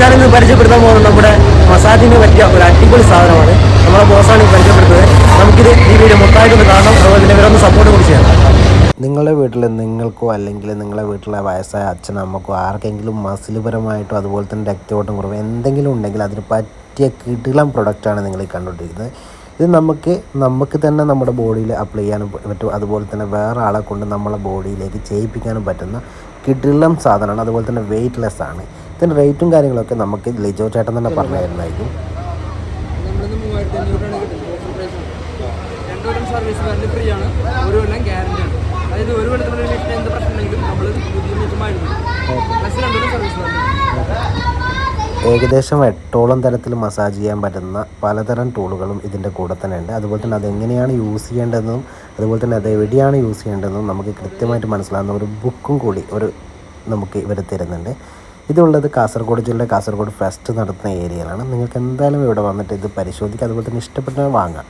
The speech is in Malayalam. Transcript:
ഞാനിന്ന് പരിചയപ്പെടുത്താൻ പോകുന്നത് നമ്മുടെ മസാജിന് പറ്റിയ ഒരു അടിപൊളി സാധനമാണ്. നമ്മുടെ ബോസാണ് ഈ പരിചയപ്പെടുത്തുന്നത്. നമുക്കിത് ഈ വീഡിയോ മൊത്തമായിട്ടൊന്ന് കാണണം, അതുപോലെ തന്നെ ഇവരൊന്ന് സപ്പോർട്ട് കൂടി ചെയ്യണം. നിങ്ങളുടെ വീട്ടിൽ നിങ്ങൾക്കോ അല്ലെങ്കിൽ നിങ്ങളുടെ വീട്ടിലെ വയസ്സായ അച്ഛനോ അമ്മക്കോ ആർക്കെങ്കിലും മസിൽപരമായിട്ടോ അതുപോലെ തന്നെ രക്തയോട്ടം കുറവ് എന്തെങ്കിലും ഉണ്ടെങ്കിൽ അതിന് പറ്റിയ കിടിലം പ്രൊഡക്റ്റാണ് നിങ്ങൾ ഈ കണ്ടുകൊണ്ടിരിക്കുന്നത്. ഇത് നമുക്ക് തന്നെ നമ്മുടെ ബോഡിയിൽ അപ്ലൈ ചെയ്യാനും പറ്റും, അതുപോലെ തന്നെ വേറെ ആളെ കൊണ്ട് നമ്മളെ ബോഡിയിലേക്ക് ചെയ്യിപ്പിക്കാനും പറ്റുന്ന കിടിലം സാധനമാണ്. അതുപോലെ തന്നെ വെയ്റ്റ്ലെസ് ആണ്. ഇതിൻ്റെ റേറ്റും കാര്യങ്ങളൊക്കെ നമുക്ക് ലിജോ ചേട്ടൻ തന്നെ പറഞ്ഞു തരുന്നതായിരിക്കും. സർവീസ് വാറണ്ടി ഫ്രീ ആണ്, ഒരു കൊല്ലം ഗ്യാരണ്ടി ആണ്. അതായത് ഒരു കൊല്ലത്തിനുള്ള ലിഫ്റ്റ് എന്ത് പ്രശ്നമുണ്ടെങ്കിലും നമ്മൾ പ്ലസ് 2 കൊല്ലം സർവീസ് വാറണ്ടി. ഏകദേശം 8ഓളം തരത്തിൽ മസാജ് ചെയ്യാൻ പറ്റുന്ന പലതരം ടൂളുകളും ഇതിൻ്റെ കൂടെ തന്നെ ഉണ്ട്. അതുപോലെ തന്നെ അതെങ്ങനെയാണ് യൂസ് ചെയ്യേണ്ടതെന്നും അതുപോലെ തന്നെ അത് എവിടെയാണ് യൂസ് ചെയ്യേണ്ടതെന്നും നമുക്ക് കൃത്യമായിട്ട് മനസ്സിലാകുന്ന ഒരു ബുക്കും കൂടി നമുക്ക് ഇവർ തരുന്നുണ്ട്. ഇതുള്ളത് കാസർഗോഡ് ജില്ലയുടെ കാസർഗോഡ് ഫെസ്റ്റ് നടത്തുന്ന ഏരിയയിലാണ്. നിങ്ങൾക്ക് എന്തായാലും ഇവിടെ വന്നിട്ട് ഇത് പരിശോധിക്കുക, അതുപോലെ തന്നെ ഇഷ്ടപ്പെട്ടാൽ വാങ്ങാം.